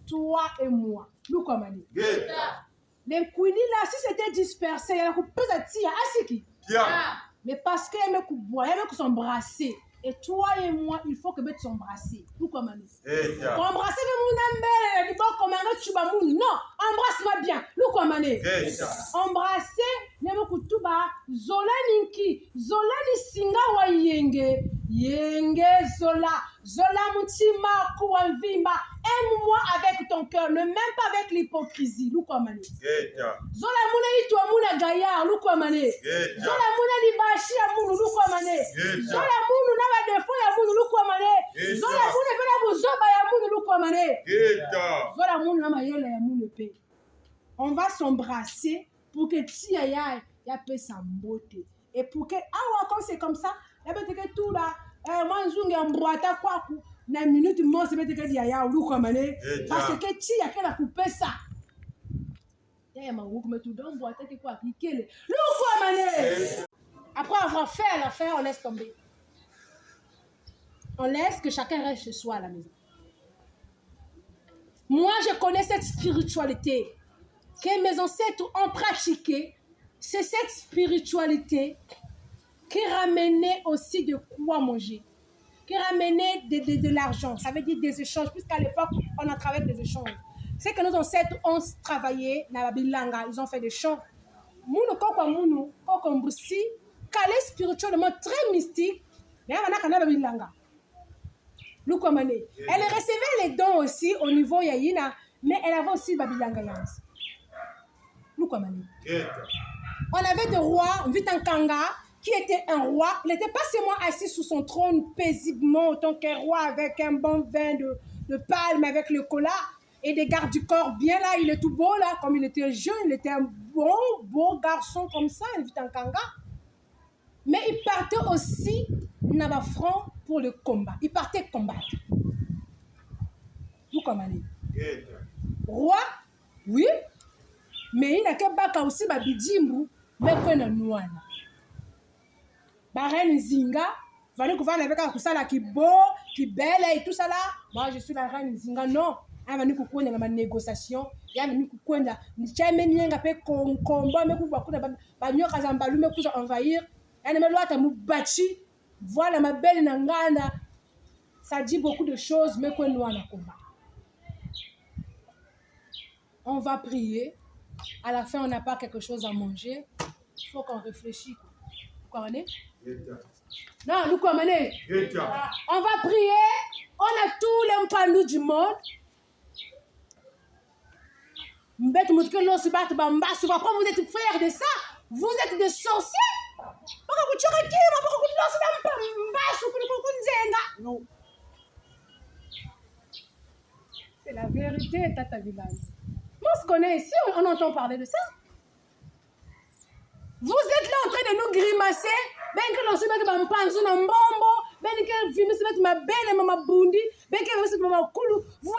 toi et moi. Nous comme année. Les Queenie là, si c'était dispersé, il y a peut-être asiki. Mais parce qu'elle me coupe boire, elle me s'embrasser. Et toi et moi, il faut que nous s'embrasser. Nous comme année. Embrasser le monde, non, embrasse-moi bien. Nous comme année. Embrasser le kutuba zola ninki, zola ni singa wa yenge. Yenge zola, zola mutima kuanvimba. Aime-moi avec ton cœur, ne même pas avec l'hypocrisie. Nous comme année. Zola muna itwa muna gaya, nous comme année. Zola muna libashi ya munu, nous comme année. Zola munu na ba defo ya munu, nous comme année. Zola muna pena buzoba ya munu, nous comme année. Zola munu na mayela ya munu pe. On va s'embrasser pour que tia ya pe sa beauté. Et pour que quand c'est comme ça, il y a peut-être tout là. Moi nzungi ambroata kwa ku na minute mo se peut-être que ya ou comme année. Parce que tia qu'elle a coupé ça. Après avoir fait l'affaire, on laisse tomber. On laisse que chacun reste chez soi à la maison. Moi, je connais cette spiritualité que mes ancêtres ont pratiquée. C'est cette spiritualité qui ramenait aussi de quoi manger, qui ramenait de l'argent. Ça veut dire des échanges, puisqu'à l'époque, on a travaillé avec des échanges. C'est que nos ancêtres ont travaillé dans la Bilanga, ils ont fait des chants. Mounou koko mounou, koko mboussi, calé spirituellement très mystique, mais on a quand même Bilanga. Elle recevait les dons aussi au niveau Yaïna, mais elle avait aussi Babilanga Yans. On avait des rois, Vitankanga, qui était un roi. Il n'était pas seulement assis sous son trône paisiblement, autant qu'un roi avec un bon vin de palme, avec le cola. Et des gardes du corps bien là, il est tout beau là, comme il était jeune, il était un beau garçon comme ça, il vit en Kanga. Mais il partait aussi dans le front pour le combat. Il partait combattre. Vous comprenez? Roi, oui, mais il n'a qu'un bac aussi, Bidimbu, mais qu'on a nouana. Reine Zinga, fallait que vous avec un cousin là qui beau, qui belle et tout ça là. Moi je suis la reine Zinga, non. Avani kukwenda na négociation yani kukwenda nicheme nyenga pe komba me kubakuna banyoka za mbalume kuza envahir yani melo ata mubachi voilà ma belle nangana, ça dit beaucoup de choses mais quoi nous en combat. On va prier, à la fin on n'a pas quelque chose à manger, il faut qu'on réfléchisse. Vous comprenez? Non, nous comprenez? On va prier, on a tous les mpandous du monde. Après vous êtes frères de ça, vous êtes des sorciers. Non. C'est la vérité, Tata Village. Moi, je connais ici, on entend parler de ça. Vous êtes là en train de nous grimacer. Vous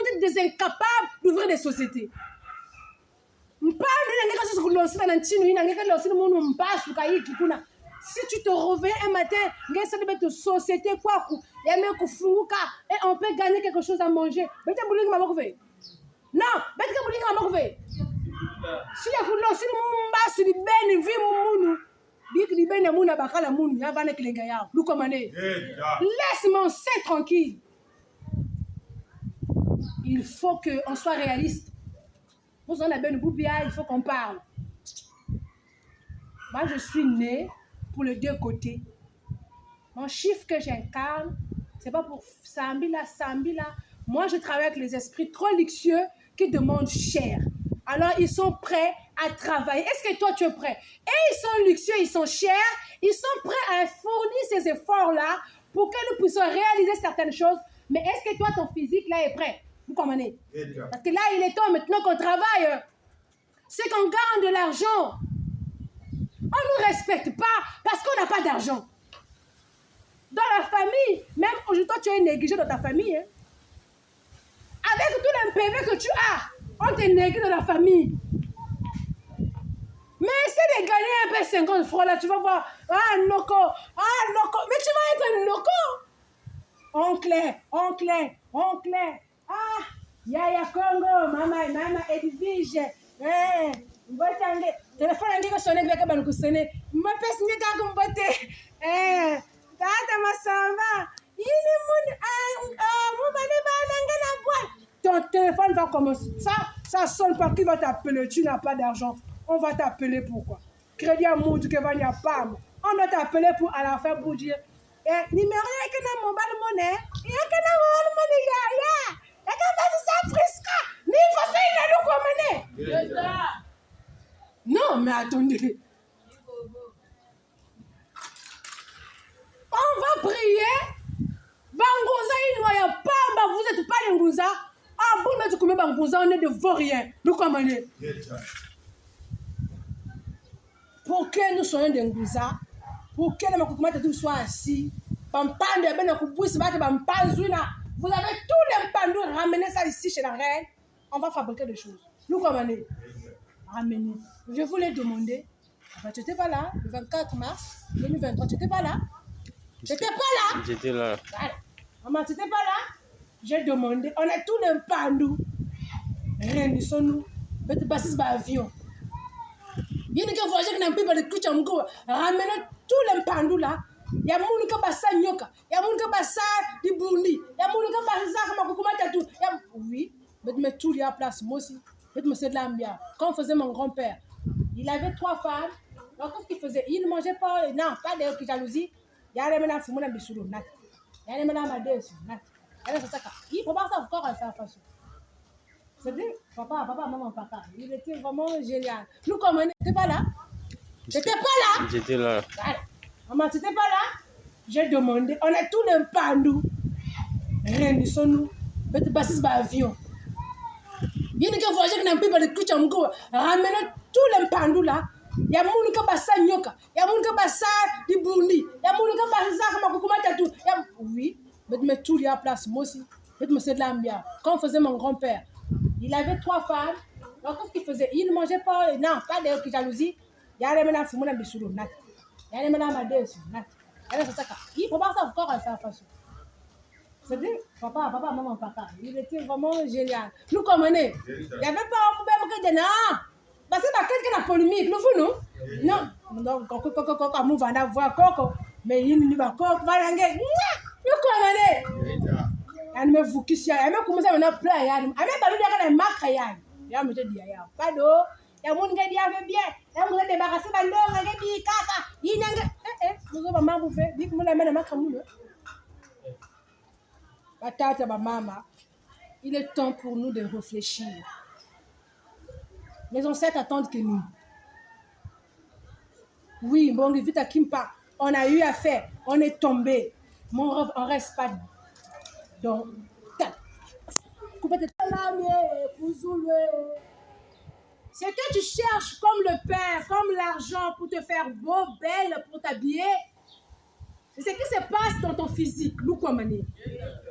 êtes des incapables d'ouvrir des sociétés. Si tu te réveilles un matin, une société quoi, et on peut gagner quelque chose à manger. Non, si laisse mon sein tranquille. Il faut qu'on soit réaliste. Nous on a bien boubia, il faut qu'on parle. Moi je suis née pour les deux côtés. Mon chiffre que j'incarne, c'est pas pour Sambila. Moi je travaille avec les esprits trop luxueux qui demandent cher. Alors ils sont prêts à travailler. Est-ce que toi tu es prêt? Et ils sont luxueux, ils sont chers, ils sont prêts à fournir ces efforts-là pour que nous puissions réaliser certaines choses. Mais est-ce que toi ton physique là est prêt? Vous comprenez? Parce que là il est temps maintenant qu'on travaille. C'est qu'on gagne de l'argent. On ne nous respecte pas parce qu'on n'a pas d'argent. Dans la famille, même aujourd'hui, toi, tu es négligé dans ta famille. Hein? Avec tout l'impévé que tu as, on te néglige dans la famille. Mais essaie de gagner un peu 50 francs là, tu vas voir. Ah, Noko. Mais tu vas être Noko. Oncle. Ah, Yaya Congo, mama Edwige. Mbote téléphone angeko sonné veka banu sonné. Mapesi ngeka kumbote. Tata masamba. Il ton téléphone va commencer. Ça sonne pas. Qui va t'appeler? Tu n'as pas d'argent. On va t'appeler pourquoi? Crédit à Moudou que va n'y a pas. On va t'appeler pour à la fin pour dire numéro que na mobile money. Il y a que na mobile money ya. Et quand ça frisca, ni faut faire une alloué. Non, mais attendez. On va prier. Bangouza, il n'y a pas. Vous n'êtes pas les Ngouza. Ah bon, mais tu connais Bangouza, on est de vauriens. Nous comment on est? Pour que nous soyons des Ngouza, pour que nous soyons assis, vous avez tous les pandous, ramenez ça ici chez la reine. On va fabriquer des choses. Nous comment on est? Ramenez. Je voulais demander, tu n'étais pas là, le 24 mars 2023, tu n'étais pas là? J'étais pas là. J'étais là. Maman, tu n'étais pas là? J'ai demandé, on a tous les pandous. Réunissons-nous. Peut-être passer par avion. Il y a des voyageurs qui n'ont plus de couches en go. Ramenez tous les pandous là. Il y a des gens qui passent à Nyoka. Il y a des gens qui passent à Dibourni. Il y a des gens qui passent à Makoukouma Tatou. Oui, mais tout y a place. Moi aussi. C'est de l'ambia. Quand on faisait mon grand-père, il avait 3 femmes. Donc, qu'est-ce qu'il faisait? Il ne mangeait pas. Non, pas de jalousie. Il y a des gens qui font des bisous. Il y a des gens qui font des bisous. Il faut pas ça encore à sa façon. C'est vrai, papa, maman, papa. Il était vraiment génial. Nous, comme on n'était pas là. J'étais pas là. J'étais là. Maman, tu n'étais pas là. J'ai demandé, on a tous les pandous. Réunissons-nous. Peut-être passer par avion. Il y a des voyageurs qui n'ont plus de couches en go. Ramenez tous les pandous là. Il y a des gens qui passent à Nyoka. Il y a des gens qui passent à Dibourni. Il y a des gens qui passent à Makoukouma Tatou. Oui, mais tout y a place. Moi aussi. C'est de l'ambia. Quand on faisait mon grand-père, il avait 3 femmes. Donc, qu'est-ce qu'il faisait? Il ne mangeait pas. Non, pas de jalousie. Il y a des gens qui font des bisous. Il y a des gens qui font des bisous. Il faut pas ça encore à sa façon. C'est vrai, papa, maman, papa. Il était vraiment génial. Nous, comme on est, il n'y avait pas un problème que de non. Parce que quelqu'un a polémique, nous, non. Donc, quand on va voir Coco, mais il n'y va pas. Nous, comme on est. Il me faut qu'il y ait. Il me commence à me plaire. Il me parle de la marque. Il me dit, il y a pas d'eau. Il y a mon gars qui avait bien. Il y a mon gars débarrassé de l'eau. Il y a un nous avons maman bouffé. Dites-moi la main de ma camoule. Tata, maman, il est temps pour nous de réfléchir. Les ancêtres attendent que nous. Oui, bon, vite à Kimpa, on a eu affaire, on est tombé. Mon rêve, on reste pas. Donc, c'est que tu cherches comme le père, comme l'argent pour te faire beau, belle, pour t'habiller. C'est ce qui se passe dans ton physique, nous comme on est.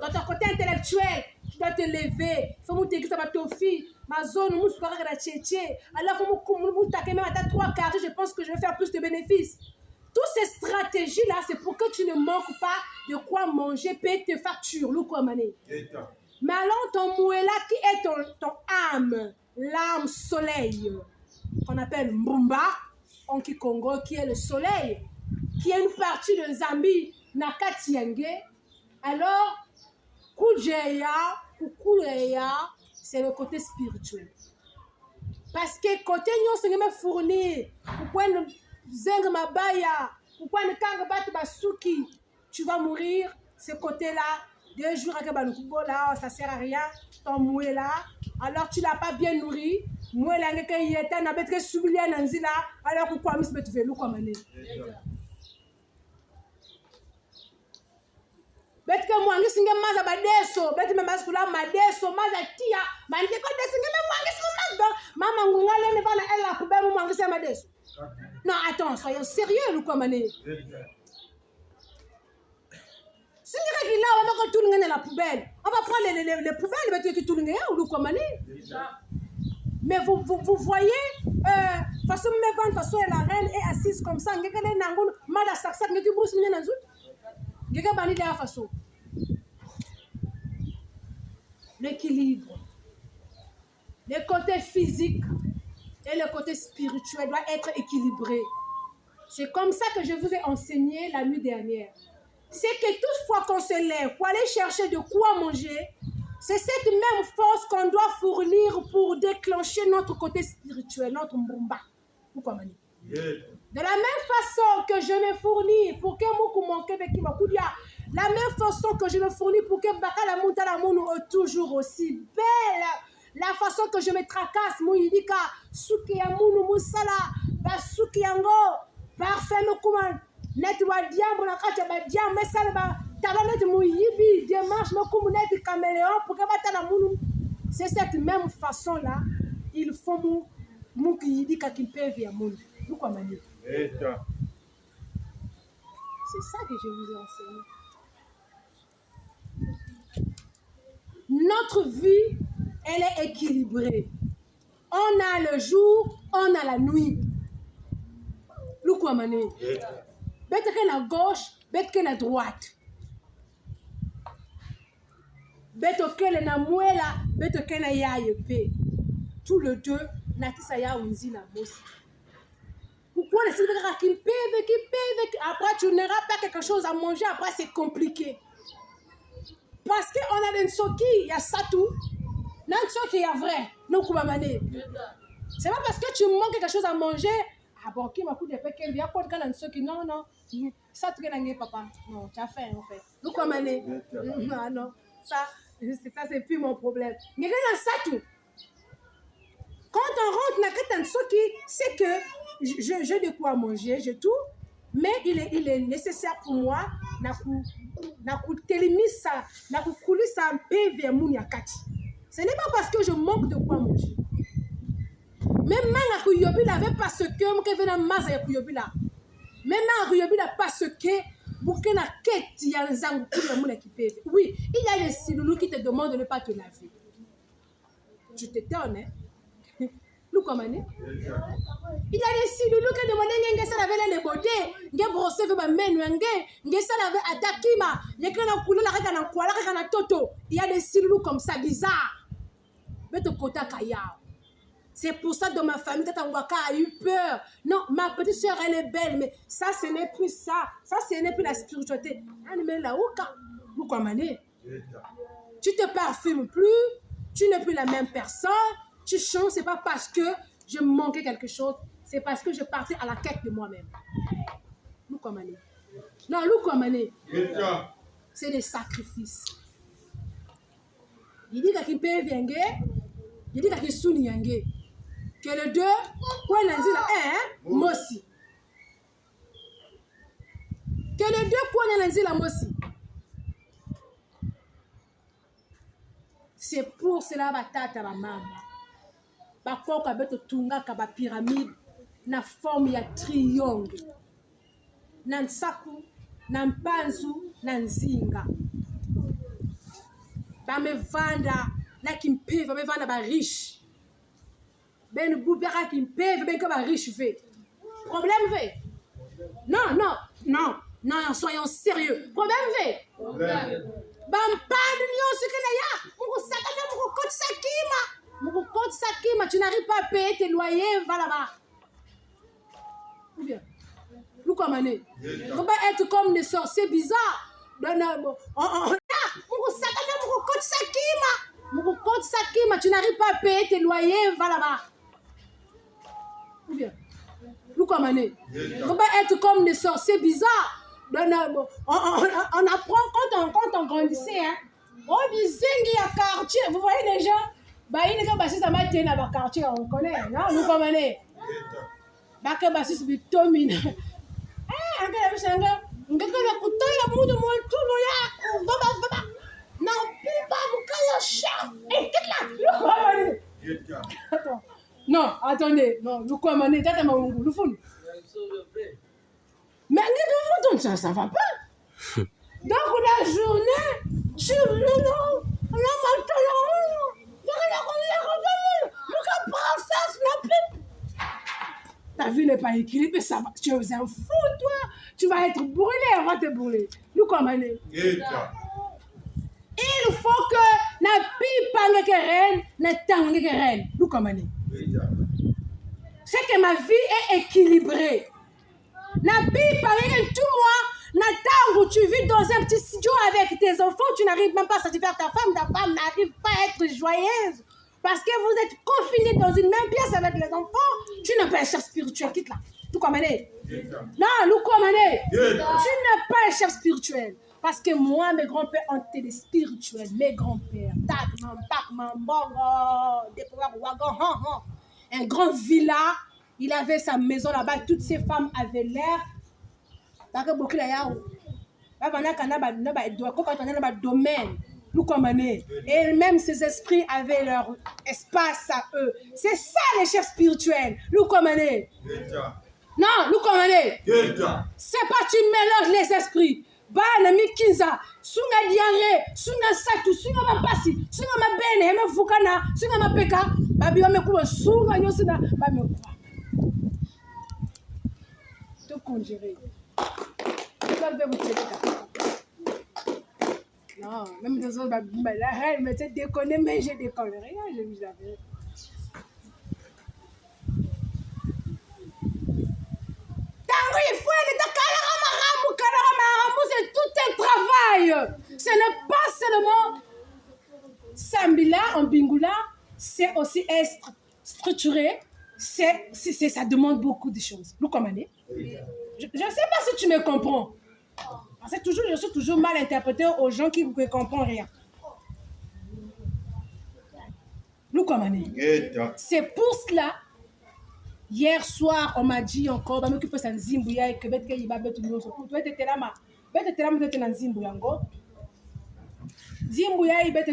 Dans ton côté intellectuel, tu dois te lever. Il faut que tu aies ta fille. Ma zone, nous sommes à tchétché. Alors, il faut que tu aies même à 3 quarts. Je pense que je vais faire plus de bénéfices. Toutes ces stratégies-là, c'est pour que tu ne manques pas de quoi manger, payer tes factures, nous comme on est. Mais alors, ton mouela qui est ton âme, l'âme soleil, qu'on appelle Mbumba, en Kikongo, qui est le soleil, qui est une partie de Zambie, Nakatienge. Alors, Kujeya, Kukureya, c'est le côté spirituel. Parce que côté nous, c'est me fournir, pourquoi ne zeng mabaya, pourquoi ne kanga bat basuki, tu vas mourir. Ce côté-là, 2 jours à Kabanoukubo, là, ça sert à rien. Ton moué là, alors tu l'as pas bien nourri. Moué là, il est un abetre soublié nanzila, alors pourquoi mis me tuer, nous comme on est. Bet que moi ngi singa maza badeso bet me maskula madeso maza tia mande ko desinga me moi ngi singa maza mama ngunga le ne vana ela poubelle moi ngi singa madeso. Non, attends, soyons sérieux nous comme on est. Singa qui là on va ko tourner dans la poubelle. On va prendre les poubelles mais tu tourner ou nous comme on est. Mais vous voyez façon me vendre façon la reine est assise comme ça ngeke le nangono mala saksak ngeki brousse ni nanzu. L'équilibre. côté physique et le côté spirituel doit être équilibré. C'est comme ça que je vous ai enseigné la nuit dernière. C'est que toutefois qu'on se lève pour aller chercher de quoi manger, c'est cette même force qu'on doit fournir pour déclencher notre côté spirituel, notre mbumba. Pourquoi mani? De la même façon que je me fournis pour que mon manque avec la même façon que je me fournis pour que Bakala Moutala Mounou est toujours aussi belle. La façon que je me tracasse, Mouidika, Soukia Mounou Moussala, Basoukiango, parfait Moukouma, Netwa Diambo, Nakacha Badiam, Messalba, Talanet Mouyibi, Dimanche Moukoum, Net Caméléon, pour que Batala Mounou. C'est cette même façon-là, il faut Moukiyidika qui peut via Mounou. Pourquoi mani? C'est ça que je vous ai enseigné. Notre vie, elle est équilibrée. On a le jour, on a la nuit. Pourquoi mani? Bête que la gauche, bête que la droite. Bête que la muela, bête que la yayepe. Tous les deux, nakisa ya unzi na bosi. Pourquoi les Sylvains qui peuvent, après tu n'auras pas quelque chose à manger, après c'est compliqué. Parce qu'on a des soki, il y a ça tout. Non, soki, il y a vrai. Non, c'est pas parce que tu manques quelque chose à manger. Ah bon, qui m'a coupé des pékins, il y a quoi de quand soki. Non, non. Ça, tu es papa. Non, tu as faim, en fait. Non, non. Ça, c'est plus mon problème. Mais là, ça tout. Quand on rentre dans le soki, c'est que j'ai de quoi manger, j'ai tout, mais il est nécessaire pour moi ce n'est pas parce que je manque de quoi manger. Même si parce que oui, il y a les siloulous qui te demandent de ne pas te laver. Je t'étonne, hein? Il y a des siloulous qui demandent de se laver les beautés, de brosser les mains, de se laver à Takima, il y a des siloulous comme ça bizarres. C'est pour ça que dans ma famille, Tatangwaka a eu peur. Non, ma petite soeur, elle est belle, mais ça, ce n'est plus ça. Ça, ce n'est plus la spiritualité. Tu te parfumes plus, tu n'es plus la même personne. Tu changes, ce n'est pas parce que je manquais quelque chose, c'est parce que je partais à la quête de moi-même. Non, c'est des sacrifices. Il dit qu'il peut venir, il dit qu'il souligne que le deux, quoi il a dit là, moi aussi. Que le deux, quoi il a dit là, moi aussi. C'est pour cela que tata ma maman. Bakoka beto tunga ka ba pyramide na forme ya triangle. Na nsaku, na mpanzu, na nzinga. Ba me vanda na kimpeva, me vanda ba riche. Ben boubera kimpeva, ben ka ba riche ve. Problème ve? Non, soyons sérieux. Problème ve? Bampande nyo sekela ya, muko sakana muko kot sakima. Tu n'arrives pas à payer tes loyers, va là-bas. Ou bien, il ne faut pas être comme des sorciers bizarres. Tu n'arrives pas à payer tes loyers, va là-bas. Ou bien, il ne faut pas être comme des sorciers bizarres. On apprend quand on grandissait. Hein. On disait qu'il y a quartier. Vous voyez les gens? Bah, il n'est pas si ça m'a été dans le quartier, on connaît, non? Nous connaissons. Bah, que bah, si c'est domine. Eh, on a vu ça, on a couteau, il y a beaucoup de monde, tout le monde, non, pas mon cas, chef. Eh, qu'est-ce là? Non, attendez, non, nous commandons, t'as ma ou le fond. Mais ça va pas. Donc, la journée, tu non, ta vie n'est pas équilibrée, ça va. Tu es un fou, toi. Tu vas être brûlé, on va te brûler. Nous commandons. Il faut que la pipe que reine, la tangue que reine. Nous C'est que ma vie est équilibrée. La Bible parle tout moi. Nathan, où tu vis dans un petit studio avec tes enfants, tu n'arrives même pas à satisfaire ta femme n'arrive pas à être joyeuse. Parce que vous êtes confinés dans une même pièce avec les enfants, tu n'as pas un chef spirituel. Quitte là. Non, tu n'as pas un chef spirituel. Parce que moi, mes grands-pères ont été des spirituels. Mes grands-pères. Un grand villa. Il avait sa maison là-bas. Toutes ses femmes avaient l'air. Et même ces esprits avaient leur espace à eux. C'est ça les chefs spirituels. Non, c'est pas tu mélanges les esprits. Ba na mikinza, sunga diare, sunga satu, sunga mapasi, sunga mabene, eme fukana, sunga mapeka, babi wame kuwa sunga nyosina, babi kuwa. Tout conjurer. Non, même dans autres, la reine me dit déconner, mais je déconne rien, je vous avais. C'est tout un travail. Ce n'est pas seulement Sambila en Bingula, c'est aussi être structuré. Ça demande beaucoup de choses. Je ne sais pas si tu me comprends. Parce que je suis toujours mal interprété aux gens qui ne comprennent rien. C'est pour cela. Hier soir, on m'a dit encore, je m'occupe de Nzimbouya et que il va mettre le nom. Tu vas te là, Nzimbouya, il va te